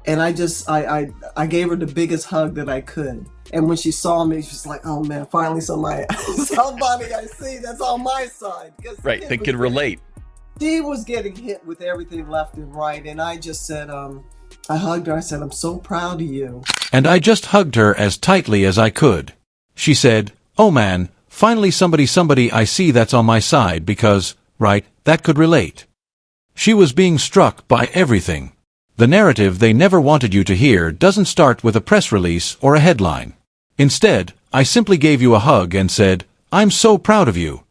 And I gave her the biggest hug that I could. And when she saw me, she was like, "Oh man, finally somebody I see that's on my side." Because right, they can relate. She was getting hit with everything left and right, and I just said, I hugged her. I said, "I'm so proud of you." And I just hugged her as tightly as I could. She said, "Oh man, finally somebody I see that's on my side because, right, that could relate." She was being struck by everything. The narrative they never wanted you to hear doesn't start with a press release or a headline. Instead, I simply gave you a hug and said, "I'm so proud of you."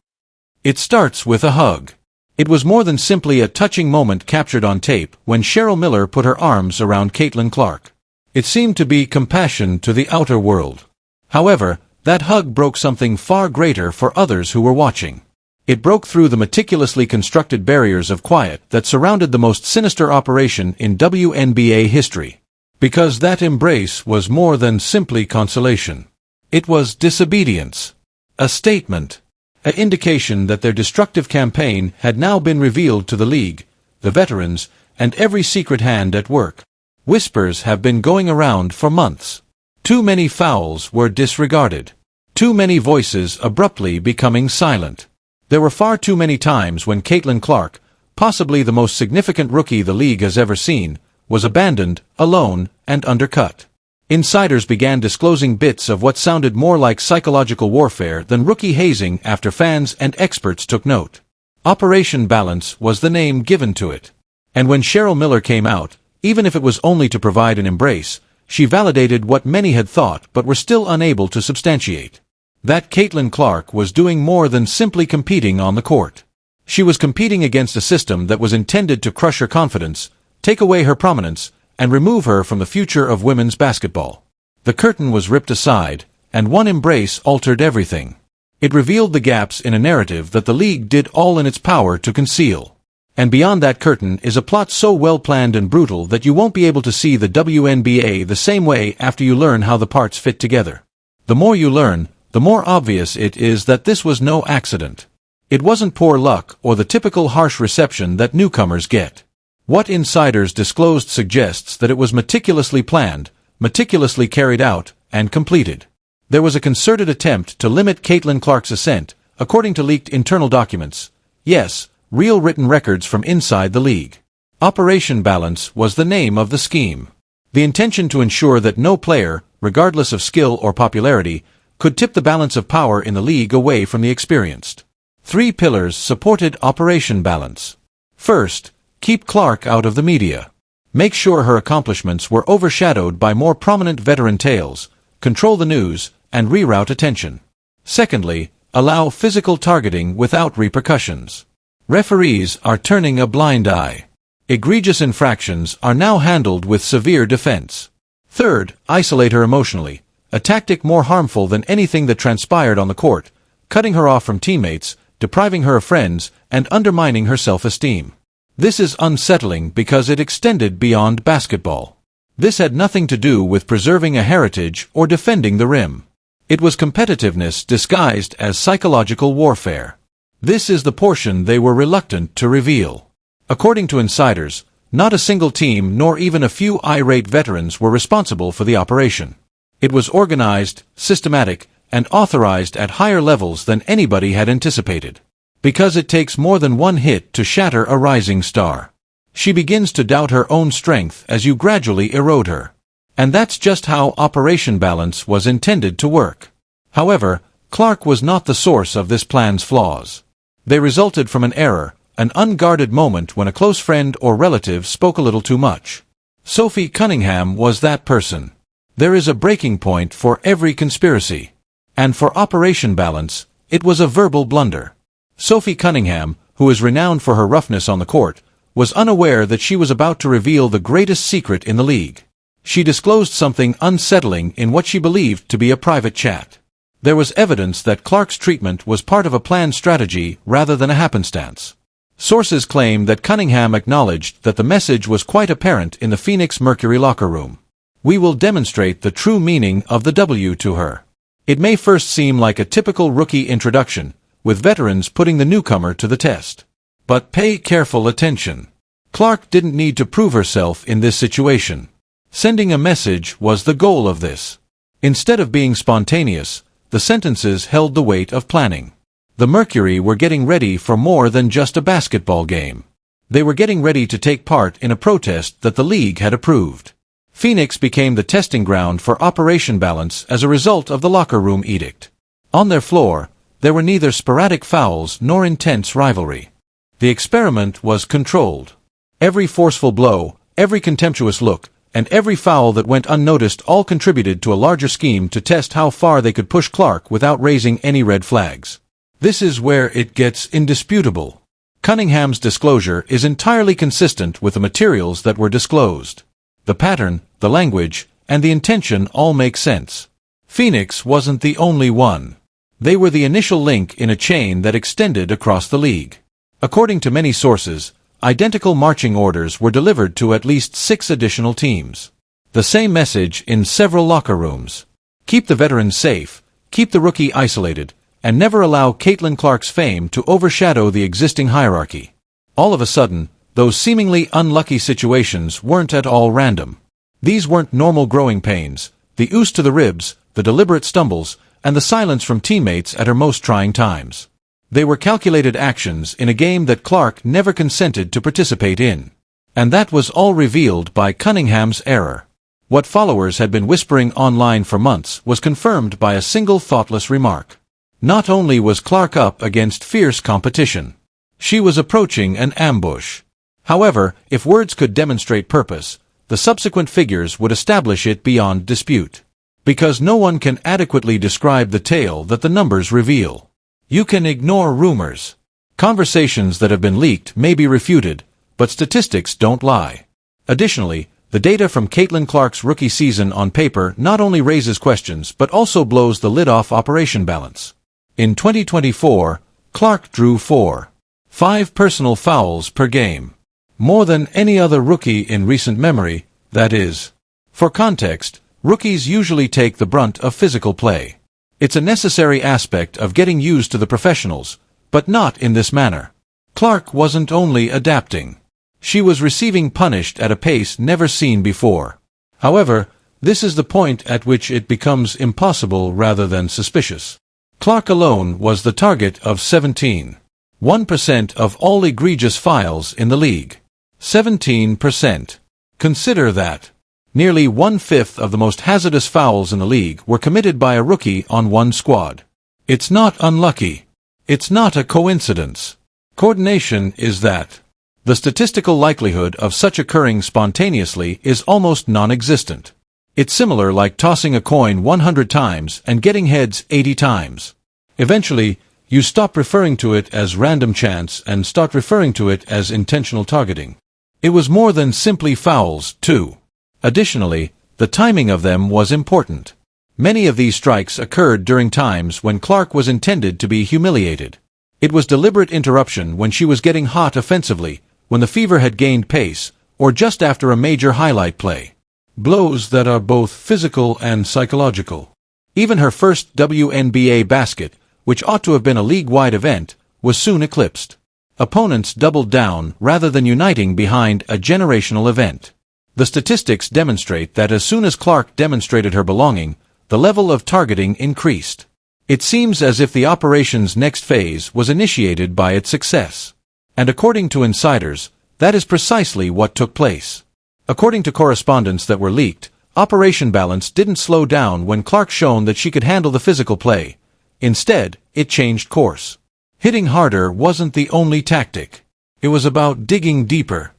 It starts with a hug. It was more than simply a touching moment captured on tape when Cheryl Miller put her arms around Caitlin Clark. It seemed to be compassion to the outer world. However, that hug broke something far greater for others who were watching. It broke through the meticulously constructed barriers of quiet that surrounded the most sinister operation in WNBA history. Because that embrace was more than simply consolation. It was disobedience. A statement. An indication that their destructive campaign had now been revealed to the league, the veterans, and every secret hand at work. Whispers have been going around for months. Too many fouls were disregarded. Too many voices abruptly becoming silent. There were far too many times when Caitlin Clark, possibly the most significant rookie the league has ever seen, was abandoned, alone, and undercut. Insiders began disclosing bits of what sounded more like psychological warfare than rookie hazing after fans and experts took note. Operation Balance was the name given to it. And when Cheryl Miller came out, even if it was only to provide an embrace, she validated what many had thought but were still unable to substantiate. That Caitlin Clark was doing more than simply competing on the court. She was competing against a system that was intended to crush her confidence, take away her prominence, and remove her from the future of women's basketball. The curtain was ripped aside, and one embrace altered everything. It revealed the gaps in a narrative that the league did all in its power to conceal. And beyond that curtain is a plot so well-planned and brutal that you won't be able to see the WNBA the same way after you learn how the parts fit together. The more you learn, the more obvious it is that this was no accident. It wasn't poor luck or the typical harsh reception that newcomers get. What insiders disclosed suggests that it was meticulously planned, meticulously carried out, and completed. There was a concerted attempt to limit Caitlin Clark's ascent, according to leaked internal documents. Yes, real written records from inside the league. Operation Balance was the name of the scheme. The intention to ensure that no player, regardless of skill or popularity, could tip the balance of power in the league away from the experienced. 3 pillars supported Operation Balance. First, keep Clark out of the media. Make sure her accomplishments were overshadowed by more prominent veteran tales, control the news, and reroute attention. Secondly, allow physical targeting without repercussions. Referees are turning a blind eye. Egregious infractions are now handled with severe defense. Third, isolate her emotionally, a tactic more harmful than anything that transpired on the court, cutting her off from teammates, depriving her of friends, and undermining her self-esteem. This is unsettling because it extended beyond basketball. This had nothing to do with preserving a heritage or defending the rim. It was competitiveness disguised as psychological warfare. This is the portion they were reluctant to reveal. According to insiders, not a single team nor even a few irate veterans were responsible for the operation. It was organized, systematic, and authorized at higher levels than anybody had anticipated. Because it takes more than one hit to shatter a rising star. She begins to doubt her own strength as you gradually erode her. And that's just how Operation Balance was intended to work. However, Clark was not the source of this plan's flaws. They resulted from an error, an unguarded moment when a close friend or relative spoke a little too much. Sophie Cunningham was that person. There is a breaking point for every conspiracy. And for Operation Balance, it was a verbal blunder. Sophie Cunningham, who is renowned for her roughness on the court, was unaware that she was about to reveal the greatest secret in the league. She disclosed something unsettling in what she believed to be a private chat. There was evidence that Clark's treatment was part of a planned strategy rather than a happenstance. Sources claim that Cunningham acknowledged that the message was quite apparent in the Phoenix Mercury locker room. We will demonstrate the true meaning of the W to her. It may first seem like a typical rookie introduction, with veterans putting the newcomer to the test. But pay careful attention. Clark didn't need to prove herself in this situation. Sending a message was the goal of this. Instead of being spontaneous, the sentences held the weight of planning. The Mercury were getting ready for more than just a basketball game. They were getting ready to take part in a protest that the league had approved. Phoenix became the testing ground for Operation Balance as a result of the locker room edict. On their floor, there were neither sporadic fouls nor intense rivalry. The experiment was controlled. Every forceful blow, every contemptuous look, and every foul that went unnoticed all contributed to a larger scheme to test how far they could push Clark without raising any red flags. This is where it gets indisputable. Cunningham's disclosure is entirely consistent with the materials that were disclosed. The pattern, the language, and the intention all make sense. Phoenix wasn't the only one. They were the initial link in a chain that extended across the league. According to many sources, identical marching orders were delivered to at least 6 additional teams. The same message in several locker rooms. Keep the veterans safe, keep the rookie isolated, and never allow Caitlin Clark's fame to overshadow the existing hierarchy. All of a sudden, those seemingly unlucky situations weren't at all random. These weren't normal growing pains, the ooze to the ribs, the deliberate stumbles, and the silence from teammates at her most trying times. They were calculated actions in a game that Clark never consented to participate in. And that was all revealed by Cunningham's error. What followers had been whispering online for months was confirmed by a single thoughtless remark. Not only was Clark up against fierce competition, she was approaching an ambush. However, if words could demonstrate purpose, the subsequent figures would establish it beyond dispute. Because no one can adequately describe the tale that the numbers reveal. You can ignore rumors. Conversations that have been leaked may be refuted, but statistics don't lie. Additionally, the data from Caitlin Clark's rookie season on paper not only raises questions but also blows the lid off Operation Balance. In 2024, Clark drew 4.5 personal fouls per game. More than any other rookie in recent memory, that is. For context, rookies usually take the brunt of physical play. It's a necessary aspect of getting used to the professionals, but not in this manner. Clark wasn't only adapting. She was receiving punished at a pace never seen before. However, this is the point at which it becomes impossible rather than suspicious. Clark alone was the target of 17.1% of all egregious fouls in the league. 17%. Consider that. Nearly 1/5 of the most hazardous fouls in the league were committed by a rookie on one squad. It's not unlucky. It's not a coincidence. Coordination is that. The statistical likelihood of such occurring spontaneously is almost non-existent. It's similar like tossing a coin 100 times and getting heads 80 times. Eventually, you stop referring to it as random chance and start referring to it as intentional targeting. It was more than simply fouls, too. Additionally, the timing of them was important. Many of these strikes occurred during times when Clark was intended to be humiliated. It was deliberate interruption when she was getting hot offensively, when the Fever had gained pace, or just after a major highlight play. Blows that are both physical and psychological. Even her first WNBA basket, which ought to have been a league-wide event, was soon eclipsed. Opponents doubled down rather than uniting behind a generational event. The statistics demonstrate that as soon as Clark demonstrated her belonging, the level of targeting increased. It seems as if the operation's next phase was initiated by its success. And according to insiders, that is precisely what took place. According to correspondence that were leaked, Operation Balance didn't slow down when Clark shown that she could handle the physical play. Instead, it changed course. Hitting harder wasn't the only tactic. It was about digging deeper.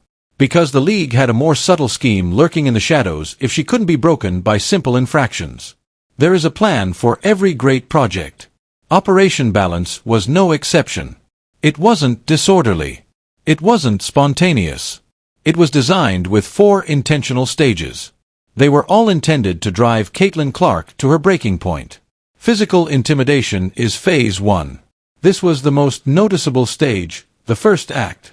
Because the league had a more subtle scheme lurking in the shadows if she couldn't be broken by simple infractions. There is a plan for every great project. Operation Balance was no exception. It wasn't disorderly. It wasn't spontaneous. It was designed with 4 intentional stages. They were all intended to drive Caitlin Clark to her breaking point. Physical intimidation is phase 1. This was the most noticeable stage, the first act.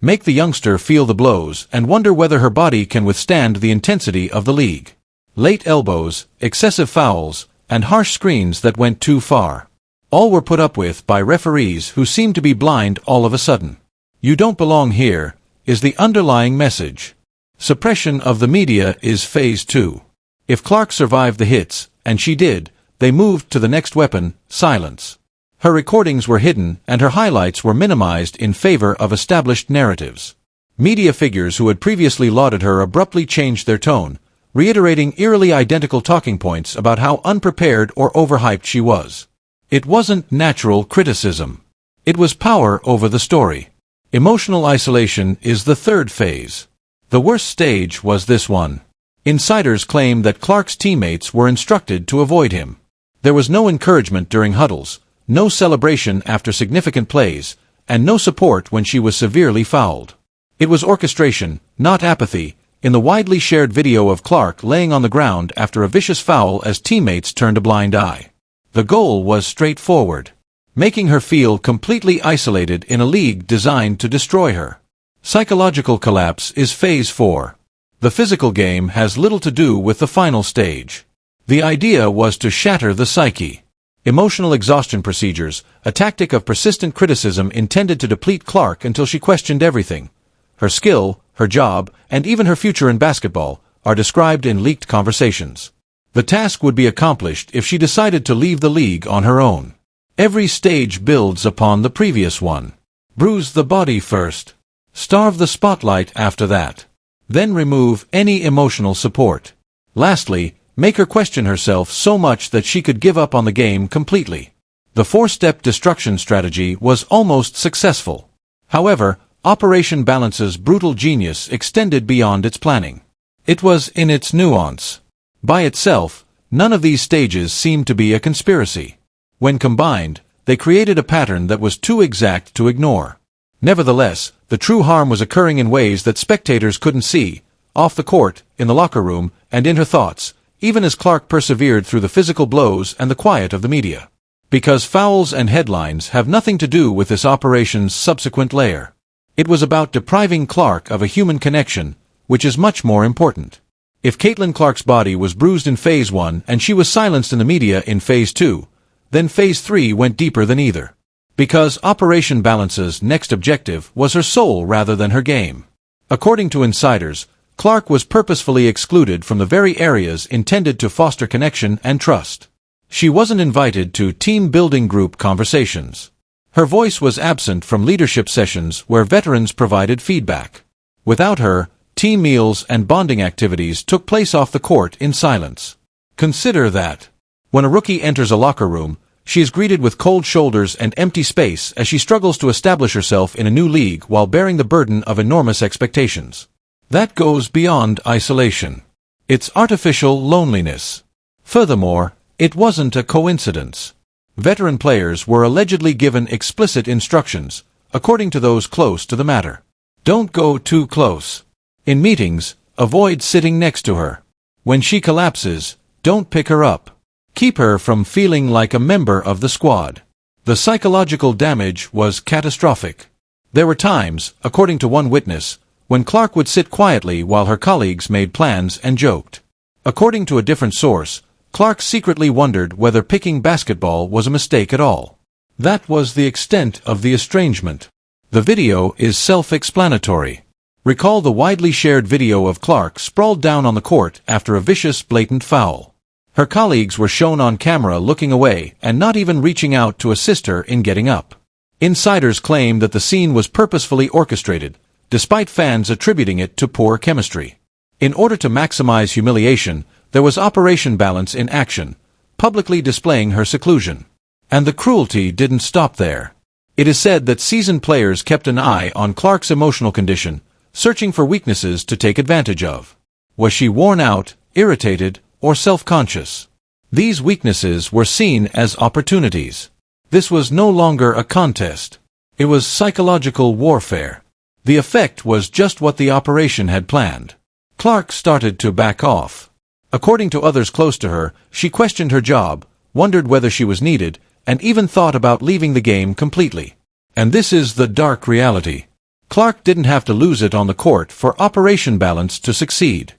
Make the youngster feel the blows and wonder whether her body can withstand the intensity of the league. Late elbows, excessive fouls, and harsh screens that went too far. All were put up with by referees who seemed to be blind all of a sudden. You don't belong here, is the underlying message. Suppression of the media is Phase 2. If Clark survived the hits, and she did, they moved to the next weapon, silence. Her recordings were hidden and her highlights were minimized in favor of established narratives. Media figures who had previously lauded her abruptly changed their tone, reiterating eerily identical talking points about how unprepared or overhyped she was. It wasn't natural criticism. It was power over the story. Emotional isolation is the third phase. The worst stage was this one. Insiders claimed that Clark's teammates were instructed to avoid him. There was no encouragement during huddles, no celebration after significant plays, and no support when she was severely fouled. It was orchestration, not apathy, in the widely shared video of Clark laying on the ground after a vicious foul as teammates turned a blind eye. The goal was straightforward, making her feel completely isolated in a league designed to destroy her. Psychological collapse is Phase 4. The physical game has little to do with the final stage. The idea was to shatter the psyche. Emotional exhaustion procedures, a tactic of persistent criticism intended to deplete Clark until she questioned everything. Her skill, her job, and even her future in basketball, are described in leaked conversations. The task would be accomplished if she decided to leave the league on her own. Every stage builds upon the previous one. Bruise the body first. Starve the spotlight after that. Then remove any emotional support. Lastly, make her question herself so much that she could give up on the game completely. The four-step destruction strategy was almost successful. However, Operation Balance's brutal genius extended beyond its planning. It was in its nuance. By itself, none of these stages seemed to be a conspiracy. When combined, they created a pattern that was too exact to ignore. Nevertheless, the true harm was occurring in ways that spectators couldn't see, off the court, in the locker room, and in her thoughts, even as Clark persevered through the physical blows and the quiet of the media. Because fouls and headlines have nothing to do with this operation's subsequent layer. It was about depriving Clark of a human connection, which is much more important. If Caitlin Clark's body was bruised in Phase 1 and she was silenced in the media in Phase 2, then Phase 3 went deeper than either. Because Operation Balance's next objective was her soul rather than her game. According to insiders, Clark was purposefully excluded from the very areas intended to foster connection and trust. She wasn't invited to team-building group conversations. Her voice was absent from leadership sessions where veterans provided feedback. Without her, team meals and bonding activities took place off the court in silence. Consider that. When a rookie enters a locker room, she is greeted with cold shoulders and empty space as she struggles to establish herself in a new league while bearing the burden of enormous expectations. That goes beyond isolation. It's artificial loneliness. Furthermore, it wasn't a coincidence. Veteran players were allegedly given explicit instructions, according to those close to the matter. Don't go too close. In meetings, avoid sitting next to her. When she collapses, don't pick her up. Keep her from feeling like a member of the squad. The psychological damage was catastrophic. There were times, according to one witness, when Clark would sit quietly while her colleagues made plans and joked. According to a different source, Clark secretly wondered whether picking basketball was a mistake at all. That was the extent of the estrangement. The video is self-explanatory. Recall the widely shared video of Clark sprawled down on the court after a vicious, blatant foul. Her colleagues were shown on camera looking away and not even reaching out to assist her in getting up. Insiders claim that the scene was purposefully orchestrated, despite fans attributing it to poor chemistry. In order to maximize humiliation, there was Operation Balance in action, publicly displaying her seclusion. And the cruelty didn't stop there. It is said that seasoned players kept an eye on Clark's emotional condition, searching for weaknesses to take advantage of. Was she worn out, irritated, or self-conscious? These weaknesses were seen as opportunities. This was no longer a contest. It was psychological warfare. The effect was just what the operation had planned. Clark started to back off. According to others close to her, she questioned her job, wondered whether she was needed, and even thought about leaving the game completely. And this is the dark reality. Clark didn't have to lose it on the court for Operation Balance to succeed.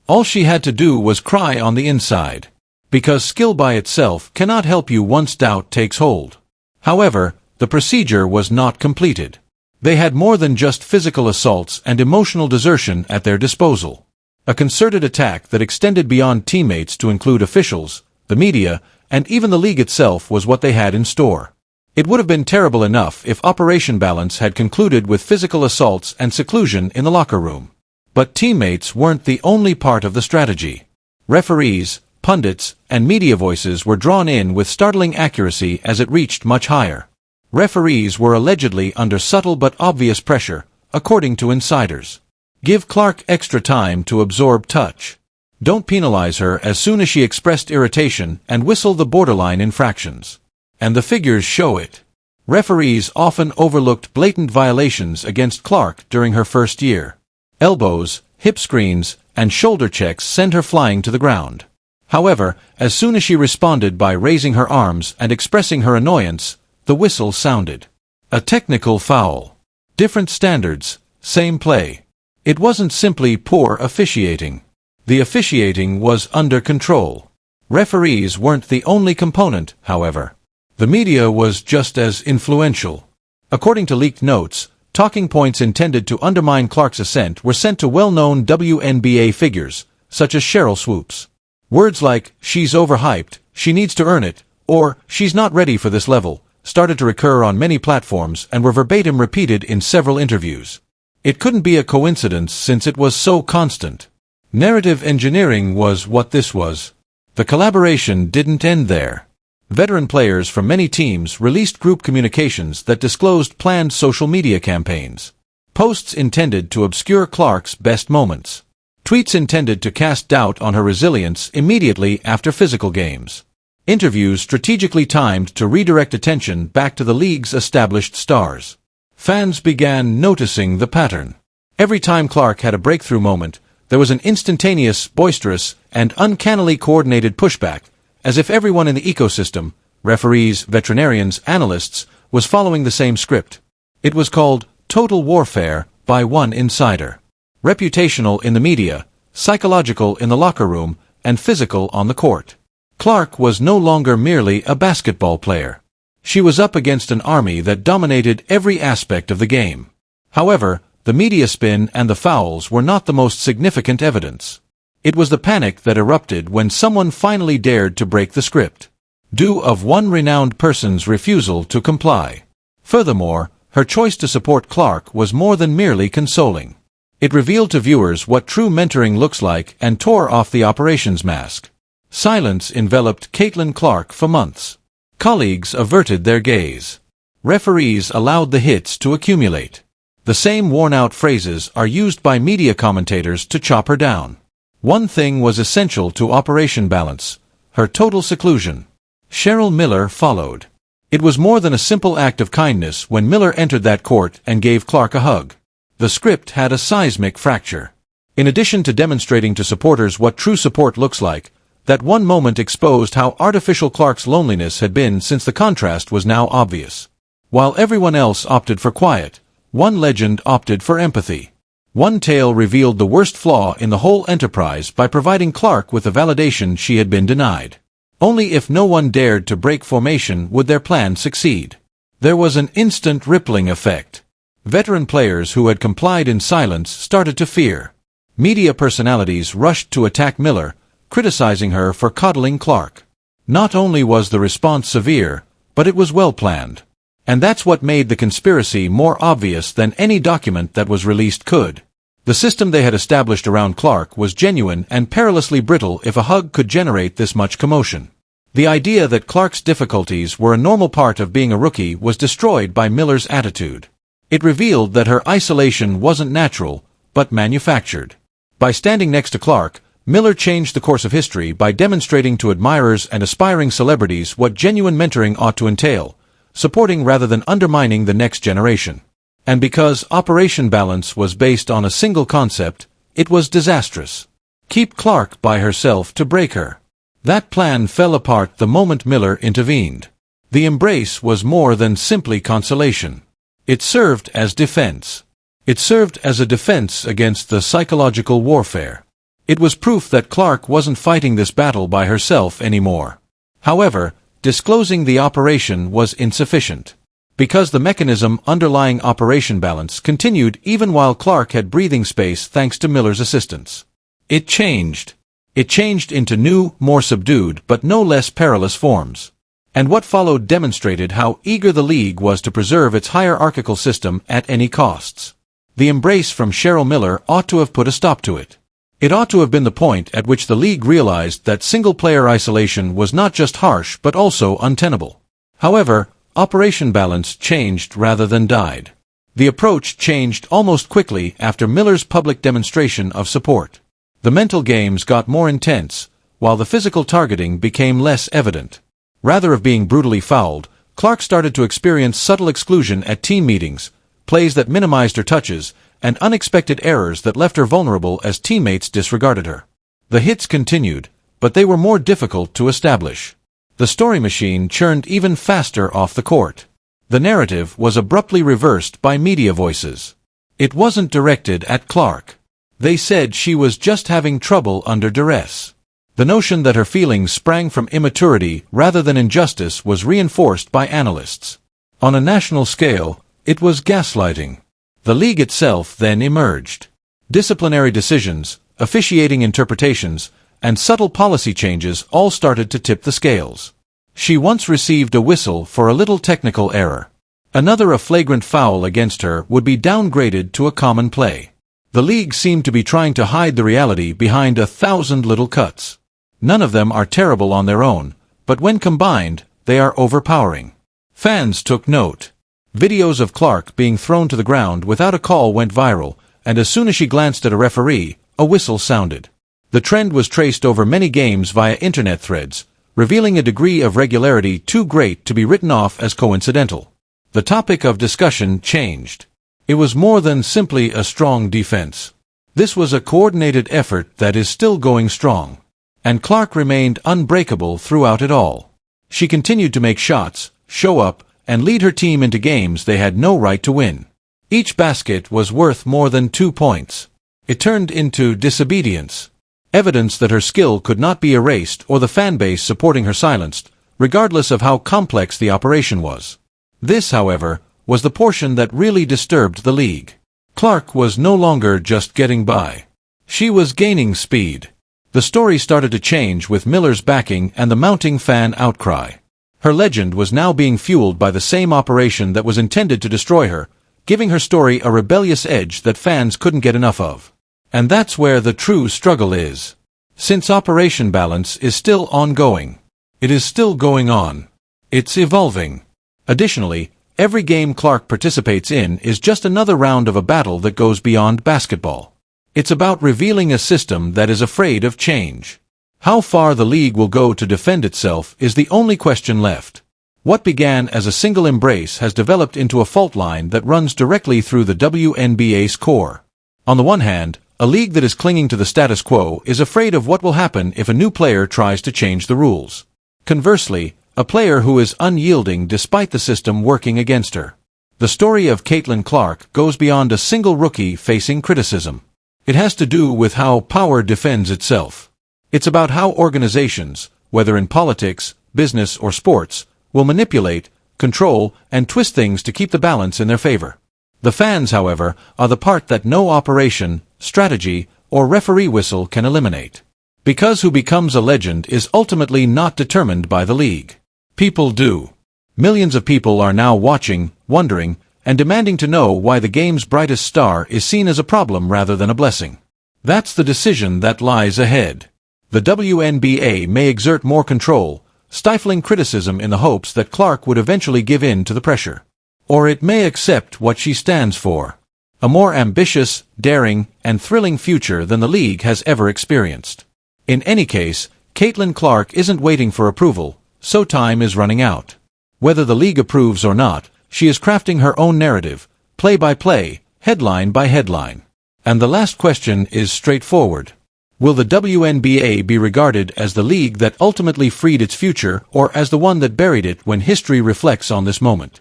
All she had to do was cry on the inside. Because skill by itself cannot help you once doubt takes hold. However, the procedure was not completed. They had more than just physical assaults and emotional desertion at their disposal. A concerted attack that extended beyond teammates to include officials, the media, and even the league itself was what they had in store. It would have been terrible enough if Operation Balance had concluded with physical assaults and seclusion in the locker room. But teammates weren't the only part of the strategy. Referees, pundits, and media voices were drawn in with startling accuracy as it reached much higher. Referees were allegedly under subtle but obvious pressure, according to insiders. Give Clark extra time to absorb touch. Don't penalize her as soon as she expressed irritation and whistle the borderline infractions. And the figures show it. Referees often overlooked blatant violations against Clark during her first year. Elbows, hip screens, and shoulder checks sent her flying to the ground. However, as soon as she responded by raising her arms and expressing her annoyance, the whistle sounded. A technical foul. Different standards, same play. It wasn't simply poor officiating. The officiating was under control. Referees weren't the only component, however. The media was just as influential. According to leaked notes, talking points intended to undermine Clark's ascent were sent to well-known WNBA figures, such as Cheryl Swoops. Words like, "she's overhyped," "she needs to earn it," or "she's not ready for this level," started to recur on many platforms and were verbatim repeated in several interviews. It couldn't be a coincidence since it was so constant. Narrative engineering was what this was. The collaboration didn't end there. Veteran players from many teams released group communications that disclosed planned social media campaigns. Posts intended to obscure Clark's best moments. Tweets intended to cast doubt on her resilience immediately after physical games. Interviews strategically timed to redirect attention back to the league's established stars. Fans began noticing the pattern. Every time Clark had a breakthrough moment, there was an instantaneous, boisterous, and uncannily coordinated pushback, as if everyone in the ecosystem, referees, veterinarians, analysts, was following the same script. It was called total warfare by one insider. Reputational in the media, psychological in the locker room, and physical on the court. Clark was no longer merely a basketball player. She was up against an army that dominated every aspect of the game. However, the media spin and the fouls were not the most significant evidence. It was the panic that erupted when someone finally dared to break the script, due of one renowned person's refusal to comply. Furthermore, her choice to support Clark was more than merely consoling. It revealed to viewers what true mentoring looks like and tore off the operations mask. Silence enveloped Caitlin Clark for months. Colleagues averted their gaze. Referees allowed the hits to accumulate. The same worn-out phrases are used by media commentators to chop her down. One thing was essential to Operation Balance: her total seclusion. Cheryl Miller followed. It was more than a simple act of kindness when Miller entered that court and gave Clark a hug. The script had a seismic fracture. In addition to demonstrating to supporters what true support looks like, that one moment exposed how artificial Clark's loneliness had been since the contrast was now obvious. While everyone else opted for quiet, one legend opted for empathy. One tale revealed the worst flaw in the whole enterprise by providing Clark with the validation she had been denied. Only if no one dared to break formation would their plan succeed. There was an instant rippling effect. Veteran players who had complied in silence started to fear. Media personalities rushed to attack Miller, criticizing her for coddling Clark. Not only was the response severe, but it was well planned. And that's what made the conspiracy more obvious than any document that was released could. The system they had established around Clark was genuine and perilously brittle if a hug could generate this much commotion. The idea that Clark's difficulties were a normal part of being a rookie was destroyed by Miller's attitude. It revealed that her isolation wasn't natural, but manufactured. By standing next to Clark, Miller changed the course of history by demonstrating to admirers and aspiring celebrities what genuine mentoring ought to entail, supporting rather than undermining the next generation. And because Operation Balance was based on a single concept, it was disastrous. Keep Clark by herself to break her. That plan fell apart the moment Miller intervened. The embrace was more than simply consolation. It served as defense. It served as a defense against the psychological warfare. It was proof that Clark wasn't fighting this battle by herself anymore. However, disclosing the operation was insufficient. because the mechanism underlying Operation Balance continued even while Clark had breathing space thanks to Miller's assistance. It changed. It changed into new, more subdued, but no less perilous forms. And what followed demonstrated how eager the league was to preserve its hierarchical system at any costs. The embrace from Cheryl Miller ought to have put a stop to it. It ought to have been the point at which the league realized that single-player isolation was not just harsh but also untenable. However, Operation Balance changed rather than died. The approach changed almost quickly after Miller's public demonstration of support. The mental games got more intense, while the physical targeting became less evident. Rather of being brutally fouled, Clark started to experience subtle exclusion at team meetings, plays that minimized her touches, and unexpected errors that left her vulnerable as teammates disregarded her. The hits continued, but they were more difficult to establish. The story machine churned even faster off the court. The narrative was abruptly reversed by media voices. It wasn't directed at Clark. They said she was just having trouble under duress. The notion that her feelings sprang from immaturity rather than injustice was reinforced by analysts. On a national scale, it was gaslighting. The league itself then emerged. Disciplinary decisions, officiating interpretations, and subtle policy changes all started to tip the scales. She once received a whistle for a little technical error. Another a flagrant foul against her would be downgraded to a common play. The league seemed to be trying to hide the reality behind 1,000 little cuts. None of them are terrible on their own, but when combined, they are overpowering. Fans took note. Videos of Clark being thrown to the ground without a call went viral, and as soon as she glanced at a referee, a whistle sounded. The trend was traced over many games via internet threads, revealing a degree of regularity too great to be written off as coincidental. The topic of discussion changed. It was more than simply a strong defense. This was a coordinated effort that is still going strong. And Clark remained unbreakable throughout it all. She continued to make shots, show up, and lead her team into games they had no right to win. Each basket was worth more than 2 points. It turned into disobedience. Evidence that her skill could not be erased or the fan base supporting her silenced, regardless of how complex the operation was. This, however, was the portion that really disturbed the league. Clark was no longer just getting by. She was gaining speed. The story started to change with Miller's backing and the mounting fan outcry. Her legend was now being fueled by the same operation that was intended to destroy her, giving her story a rebellious edge that fans couldn't get enough of. And that's where the true struggle is. Since Operation Balance is still ongoing. It is still going on. It's evolving. Additionally, every game Clark participates in is just another round of a battle that goes beyond basketball. It's about revealing a system that is afraid of change. How far the league will go to defend itself is the only question left. What began as a single embrace has developed into a fault line that runs directly through the WNBA's core. On the one hand, a league that is clinging to the status quo is afraid of what will happen if a new player tries to change the rules. Conversely, a player who is unyielding despite the system working against her. The story of Caitlin Clark goes beyond a single rookie facing criticism. It has to do with how power defends itself. It's about how organizations, whether in politics, business, or sports, will manipulate, control, and twist things to keep the balance in their favor. The fans, however, are the part that no operation, strategy, or referee whistle can eliminate. Because who becomes a legend is ultimately not determined by the league. People do. Millions of people are now watching, wondering, and demanding to know why the game's brightest star is seen as a problem rather than a blessing. That's the decision that lies ahead. The WNBA may exert more control, stifling criticism in the hopes that Clark would eventually give in to the pressure. Or it may accept what she stands for. A more ambitious, daring, and thrilling future than the league has ever experienced. In any case, Caitlin Clark isn't waiting for approval, so time is running out. Whether the league approves or not, she is crafting her own narrative, play by play, headline by headline. And the last question is straightforward. Will the WNBA be regarded as the league that ultimately freed its future or as the one that buried it when history reflects on this moment?